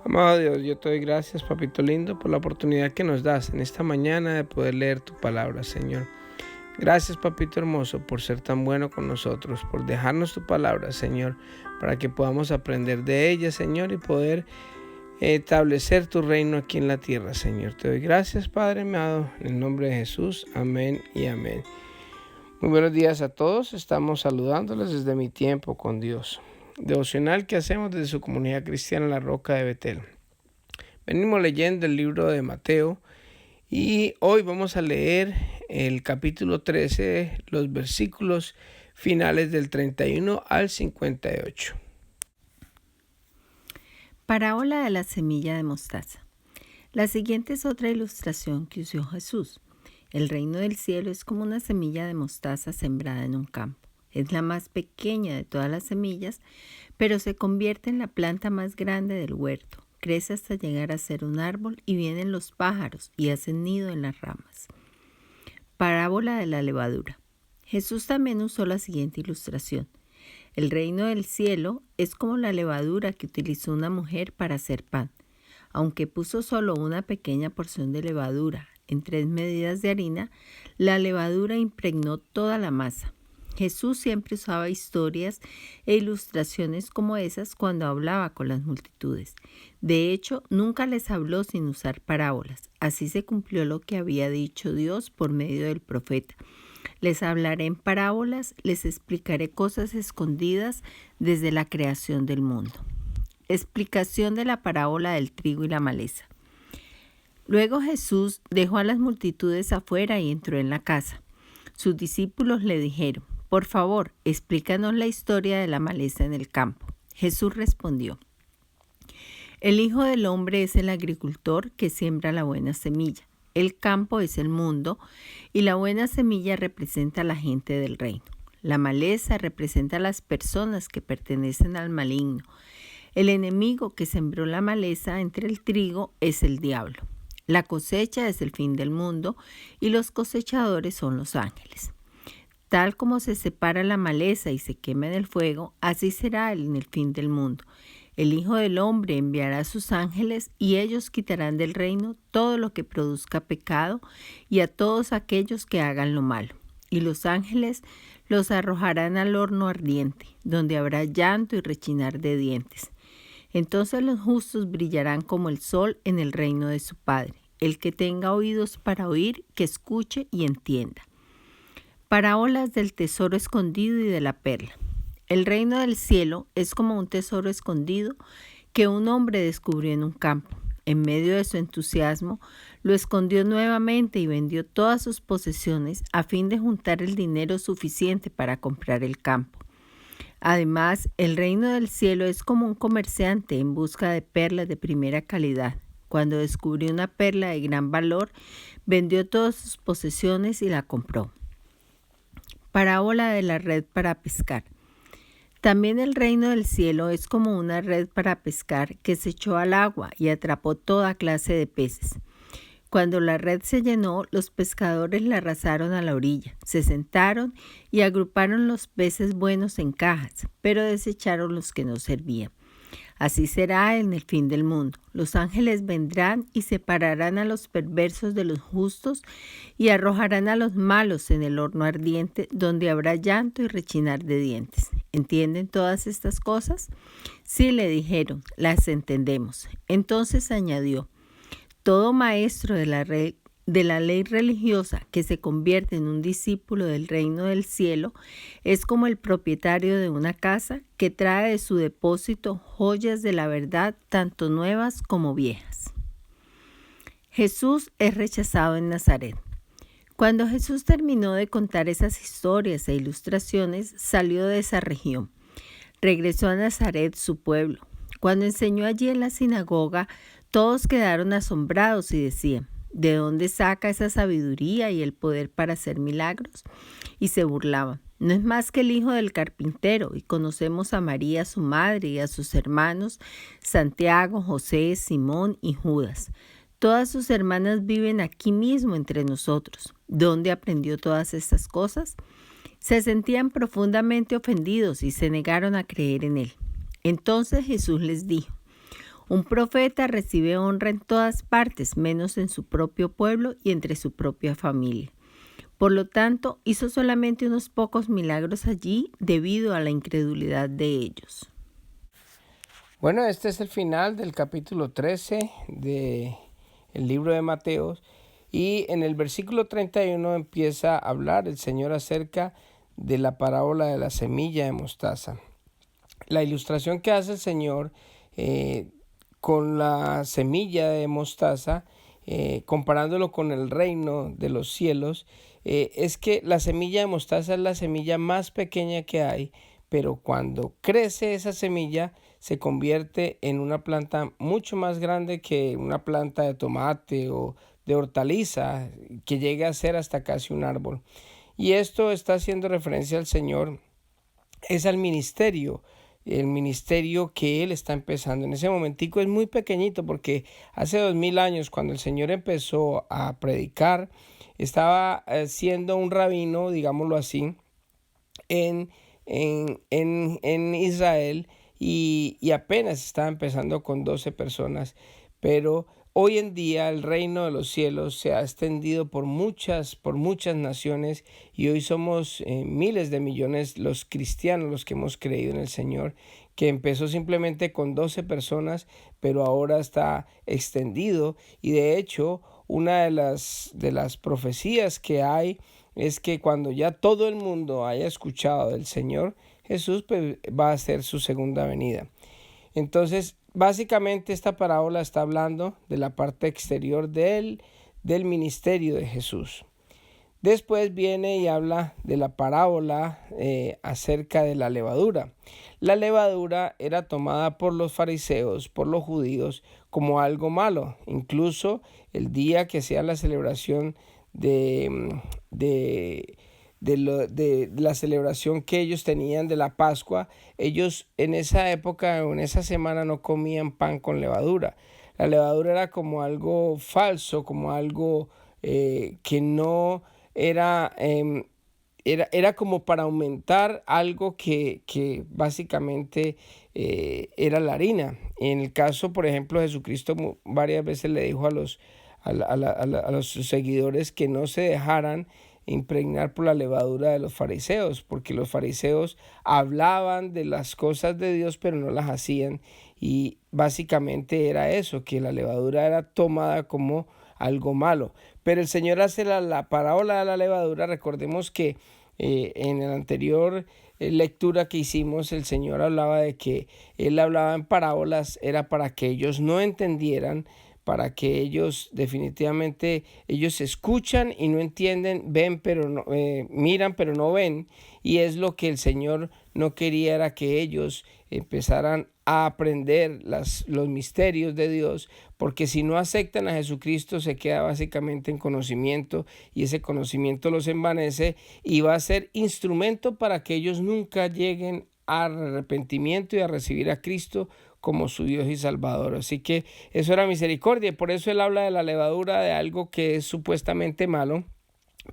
Amado Dios, yo te doy gracias, papito lindo, por la oportunidad que nos das en esta mañana de poder leer tu palabra, Señor. Gracias, papito hermoso, por ser tan bueno con nosotros, por dejarnos tu palabra, Señor, para que podamos aprender de ella, Señor, y poder establecer tu reino aquí en la tierra, Señor. Te doy gracias, Padre amado, en el nombre de Jesús. Amén y amén. Muy buenos días a todos. Estamos saludándoles desde mi tiempo con Dios. Devocional que hacemos desde su comunidad cristiana La Roca de Betel. Venimos leyendo el libro de Mateo y hoy vamos a leer el capítulo 13, los versículos finales del 31 al 58. Parábola de la semilla de mostaza. La siguiente es otra ilustración que usó Jesús. El reino del cielo es como una semilla de mostaza sembrada en un campo. Es la más pequeña de todas las semillas, pero se convierte en la planta más grande del huerto. Crece hasta llegar a ser un árbol y vienen los pájaros y hacen nido en las ramas. Parábola de la levadura. Jesús también usó la siguiente ilustración. El reino del cielo es como la levadura que utilizó una mujer para hacer pan. Aunque puso solo una pequeña porción de levadura en 3 medidas de harina, la levadura impregnó toda la masa. Jesús siempre usaba historias e ilustraciones como esas cuando hablaba con las multitudes. De hecho, nunca les habló sin usar parábolas. Así se cumplió lo que había dicho Dios por medio del profeta. Les hablaré en parábolas, les explicaré cosas escondidas desde la creación del mundo. Explicación de la parábola del trigo y la maleza. Luego Jesús dejó a las multitudes afuera y entró en la casa. Sus discípulos le dijeron: «Por favor, explícanos la historia de la maleza en el campo». Jesús respondió: «El Hijo del Hombre es el agricultor que siembra la buena semilla. El campo es el mundo y la buena semilla representa a la gente del reino. La maleza representa a las personas que pertenecen al maligno. El enemigo que sembró la maleza entre el trigo es el diablo. La cosecha es el fin del mundo y los cosechadores son los ángeles. Tal como se separa la maleza y se quema en el fuego, así será en el fin del mundo. El Hijo del Hombre enviará a sus ángeles y ellos quitarán del reino todo lo que produzca pecado y a todos aquellos que hagan lo malo. Y los ángeles los arrojarán al horno ardiente, donde habrá llanto y rechinar de dientes. Entonces los justos brillarán como el sol en el reino de su Padre. El que tenga oídos para oír, que escuche y entienda». Parábolas del tesoro escondido y de la perla. El reino del cielo es como un tesoro escondido que un hombre descubrió en un campo. En medio de su entusiasmo, lo escondió nuevamente y vendió todas sus posesiones a fin de juntar el dinero suficiente para comprar el campo. Además, el reino del cielo es como un comerciante en busca de perlas de primera calidad. Cuando descubrió una perla de gran valor, vendió todas sus posesiones y la compró. Parábola de la red para pescar. También el reino del cielo es como una red para pescar que se echó al agua y atrapó toda clase de peces. Cuando la red se llenó, los pescadores la arrasaron a la orilla, se sentaron y agruparon los peces buenos en cajas, pero desecharon los que no servían. Así será en el fin del mundo. Los ángeles vendrán y separarán a los perversos de los justos y arrojarán a los malos en el horno ardiente, donde habrá llanto y rechinar de dientes. ¿Entienden todas estas cosas? Sí, le dijeron, las entendemos. Entonces añadió: «Todo maestro de la ley religiosa que se convierte en un discípulo del reino del cielo es como el propietario de una casa que trae de su depósito joyas de la verdad, tanto nuevas como viejas». Jesús es rechazado en Nazaret. Cuando Jesús terminó de contar esas historias e ilustraciones, salió de esa región. Regresó a Nazaret, su pueblo. Cuando enseñó allí en la sinagoga, todos quedaron asombrados y decían: «¿De dónde saca esa sabiduría y el poder para hacer milagros?». Y se burlaban: «No es más que el hijo del carpintero, y conocemos a María, su madre, y a sus hermanos Santiago, José, Simón y Judas. Todas sus hermanas viven aquí mismo entre nosotros. ¿Dónde aprendió todas estas cosas?». Se sentían profundamente ofendidos y se negaron a creer en él. Entonces Jesús les dijo: Un profeta recibe honra en todas partes, menos en su propio pueblo y entre su propia familia. Por lo tanto, hizo solamente unos pocos milagros allí debido a la incredulidad de ellos. Bueno, este es el final del capítulo 13 del libro de Mateo. Y en el versículo 31 empieza a hablar el Señor acerca de la parábola de la semilla de mostaza. La ilustración que hace el Señor con la semilla de mostaza, comparándolo con el reino de los cielos, es que la semilla de mostaza es la semilla más pequeña que hay, pero cuando crece esa semilla se convierte en una planta mucho más grande que una planta de tomate o de hortaliza, que llega a ser hasta casi un árbol. Y esto está haciendo referencia al Señor, es al ministerio, el ministerio que Él está empezando. En ese momentico es muy pequeñito, porque hace 2000 años, cuando el Señor empezó a predicar, estaba siendo un rabino, digámoslo así, en Israel, y apenas estaba empezando con 12 personas, pero hoy en día el reino de los cielos se ha extendido por muchas naciones, y hoy somos miles de millones los cristianos, los que hemos creído en el Señor, que empezó simplemente con 12 personas, pero ahora está extendido. Y de hecho, una de las profecías que hay es que cuando ya todo el mundo haya escuchado del Señor, Jesús pues, va a hacer su segunda venida. Entonces, básicamente esta parábola está hablando de la parte exterior del ministerio de Jesús. Después viene y habla de la parábola acerca de la levadura. La levadura era tomada por los fariseos, por los judíos, como algo malo. Incluso el día que hacía la celebración de la celebración que ellos tenían de la Pascua, ellos en esa época o en esa semana no comían pan con levadura. La levadura era como algo falso, como algo que no era, era como para aumentar algo que básicamente era la harina. En el caso, por ejemplo, Jesucristo varias veces le dijo a los sus seguidores que no se dejaran impregnar por la levadura de los fariseos, porque los fariseos hablaban de las cosas de Dios pero no las hacían, y básicamente era eso, que la levadura era tomada como algo malo. Pero el Señor hace la parábola de la levadura. Recordemos que en la anterior lectura que hicimos, el Señor hablaba de que Él hablaba en parábolas, era para que ellos no entendieran, para que ellos definitivamente, ellos escuchan y no entienden, ven pero no, miran pero no ven, y es lo que el Señor no quería, era que ellos empezaran a aprender los misterios de Dios, porque si no aceptan a Jesucristo se queda básicamente en conocimiento, y ese conocimiento los envanece y va a ser instrumento para que ellos nunca lleguen al arrepentimiento y a recibir a Cristo como su Dios y Salvador. Así que eso era misericordia, y por eso Él habla de la levadura, de algo que es supuestamente malo,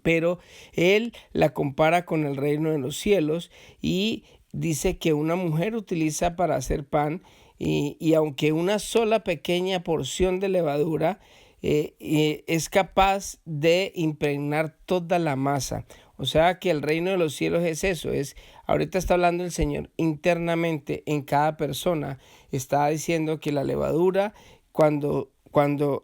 pero Él la compara con el reino de los cielos, y dice que una mujer utiliza para hacer pan, y aunque una sola pequeña porción de levadura es capaz de impregnar toda la masa. O sea que el reino de los cielos es eso, ahorita está hablando el Señor internamente en cada persona. Está diciendo que la levadura, cuando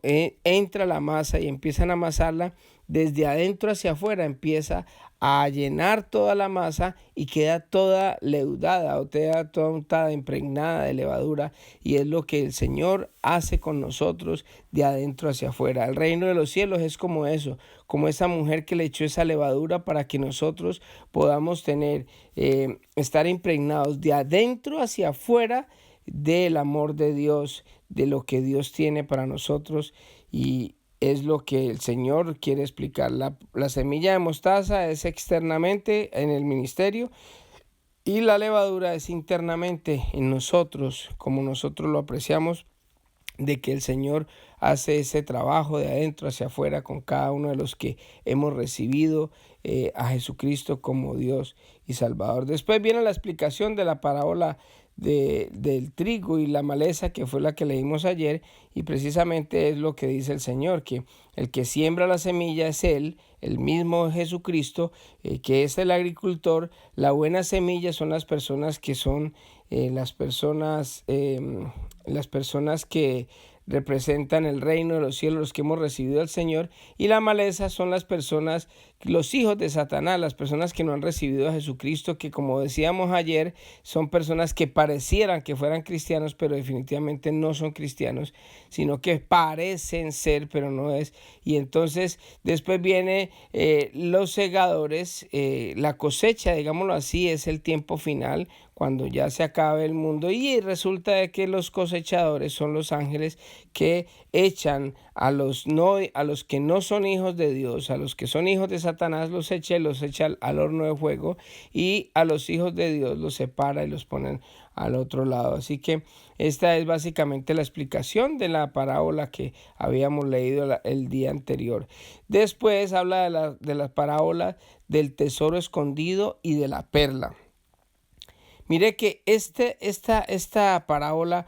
entra la masa y empiezan a amasarla, desde adentro hacia afuera empieza a llenar toda la masa y queda toda leudada, o queda toda untada, impregnada de levadura, y es lo que el Señor hace con nosotros de adentro hacia afuera. El reino de los cielos es como eso, como esa mujer que le echó esa levadura para que nosotros podamos tener, estar impregnados de adentro hacia afuera del amor de Dios, de lo que Dios tiene para nosotros, y es lo que el Señor quiere explicar. La semilla de mostaza es externamente en el ministerio, y la levadura es internamente en nosotros, como nosotros lo apreciamos, de que el Señor hace ese trabajo de adentro hacia afuera con cada uno de los que hemos recibido a Jesucristo como Dios y Salvador. Después viene la explicación de la parábola del trigo y la maleza, que fue la que leímos ayer, y precisamente es lo que dice el Señor, que el que siembra la semilla es Él, el mismo Jesucristo, que es el agricultor. La buena semilla son las personas que son las personas que representan el reino de los cielos, los que hemos recibido al Señor, y la maleza son las personas, los hijos de Satanás, las personas que no han recibido a Jesucristo, que como decíamos ayer, son personas que parecieran que fueran cristianos, pero definitivamente no son cristianos, sino que parecen ser, pero no es. Y entonces después viene los segadores, la cosecha, digámoslo así, es el tiempo final, cuando ya se acabe el mundo, y resulta de que los cosechadores son los ángeles que echan a los que no son hijos de Dios, a los que son hijos de Satanás, los echa al horno de fuego, y a los hijos de Dios los separa y los ponen al otro lado. Así que esta es básicamente la explicación de la parábola que habíamos leído el día anterior. Después habla de la parábola del tesoro escondido y de la perla. Mire que esta parábola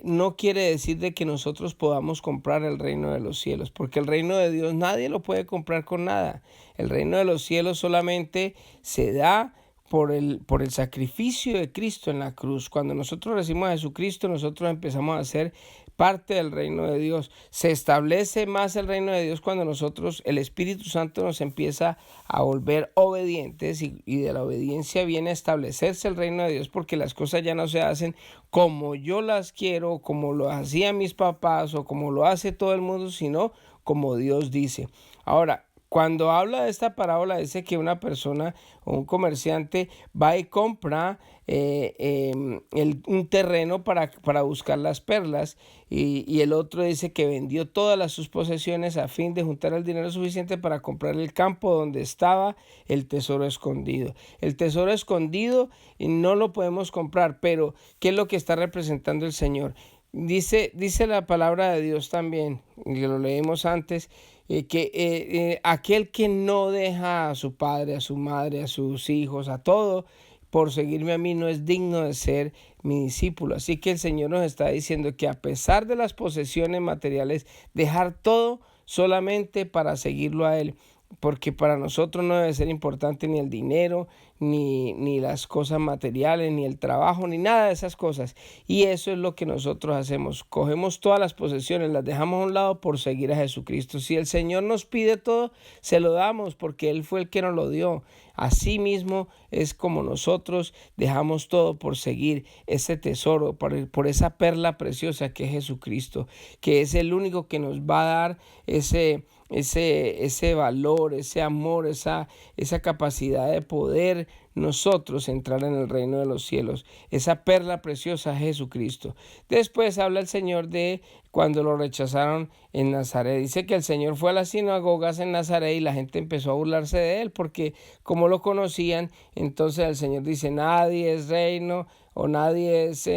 no quiere decir de que nosotros podamos comprar el reino de los cielos, porque el reino de Dios nadie lo puede comprar con nada. El reino de los cielos solamente se da por el sacrificio de Cristo en la cruz. Cuando nosotros recibimos a Jesucristo, nosotros empezamos a ser parte del reino de Dios. Se establece más el reino de Dios cuando nosotros, el Espíritu Santo nos empieza a volver obedientes, y de la obediencia viene a establecerse el reino de Dios, porque las cosas ya no se hacen como yo las quiero, como lo hacían mis papás o como lo hace todo el mundo, sino como Dios dice. Ahora, cuando habla de esta parábola, dice que una persona o un comerciante va y compra un terreno para buscar las perlas, y el otro dice que vendió todas sus posesiones a fin de juntar el dinero suficiente para comprar el campo donde estaba el tesoro escondido. El tesoro escondido no lo podemos comprar, pero ¿qué es lo que está representando el Señor? Dice la palabra de Dios también, y lo leímos antes, que aquel que no deja a su padre, a su madre, a sus hijos, a todo, por seguirme a mí, no es digno de ser mi discípulo. Así que el Señor nos está diciendo que a pesar de las posesiones materiales, dejar todo solamente para seguirlo a Él, porque para nosotros no debe ser importante ni el dinero, ni las cosas materiales, ni el trabajo, ni nada de esas cosas. Y eso es lo que nosotros hacemos. Cogemos todas las posesiones, las dejamos a un lado por seguir a Jesucristo. Si el Señor nos pide todo, se lo damos, porque Él fue el que nos lo dio. Así mismo es como nosotros dejamos todo por seguir ese tesoro, por esa perla preciosa que es Jesucristo, que es el único que nos va a dar ese valor, ese amor, esa capacidad de poder nosotros entrar en el reino de los cielos. Esa perla preciosa es Jesucristo. Después habla el Señor de cuando lo rechazaron en Nazaret. Dice que el Señor fue a las sinagogas en Nazaret y la gente empezó a burlarse de él, porque como lo conocían, entonces el Señor dice: nadie es reino, o nadie es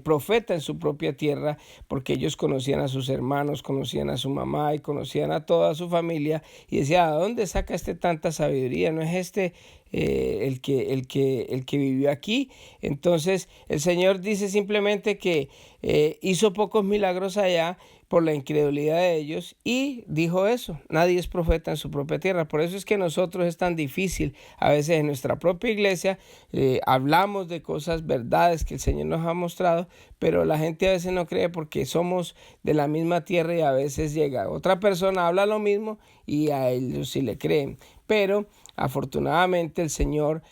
profeta en su propia tierra, porque ellos conocían a sus hermanos, conocían a su mamá y conocían a toda su familia, y decía: ¿a dónde saca tanta sabiduría? ¿No es el que vivió aquí? Entonces el Señor dice simplemente que hizo pocos milagros allá por la incredulidad de ellos, y dijo eso: nadie es profeta en su propia tierra. Por eso es que nosotros es tan difícil a veces en nuestra propia iglesia, hablamos de cosas, verdades que el Señor nos ha mostrado, pero la gente a veces no cree, porque somos de la misma tierra, y a veces llega otra persona, habla lo mismo y a ellos sí le creen. Pero afortunadamente el Señor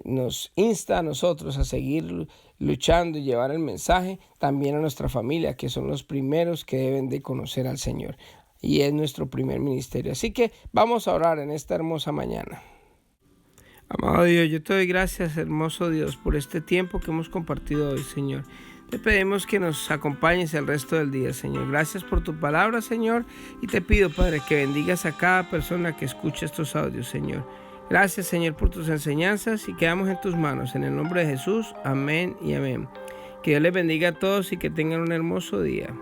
nos insta a nosotros a seguir luchando y llevar el mensaje también a nuestra familia, que son los primeros que deben de conocer al Señor, y es nuestro primer ministerio. Así que vamos a orar en esta hermosa mañana. Amado Dios, yo te doy gracias, hermoso Dios, por este tiempo que hemos compartido hoy, Señor. Te pedimos que nos acompañes el resto del día, Señor. Gracias por tu palabra, Señor, y te pido, Padre, que bendigas a cada persona que escucha estos audios, Señor. Gracias, Señor, por tus enseñanzas, y quedamos en tus manos. En el nombre de Jesús, amén y amén. Que Dios les bendiga a todos y que tengan un hermoso día.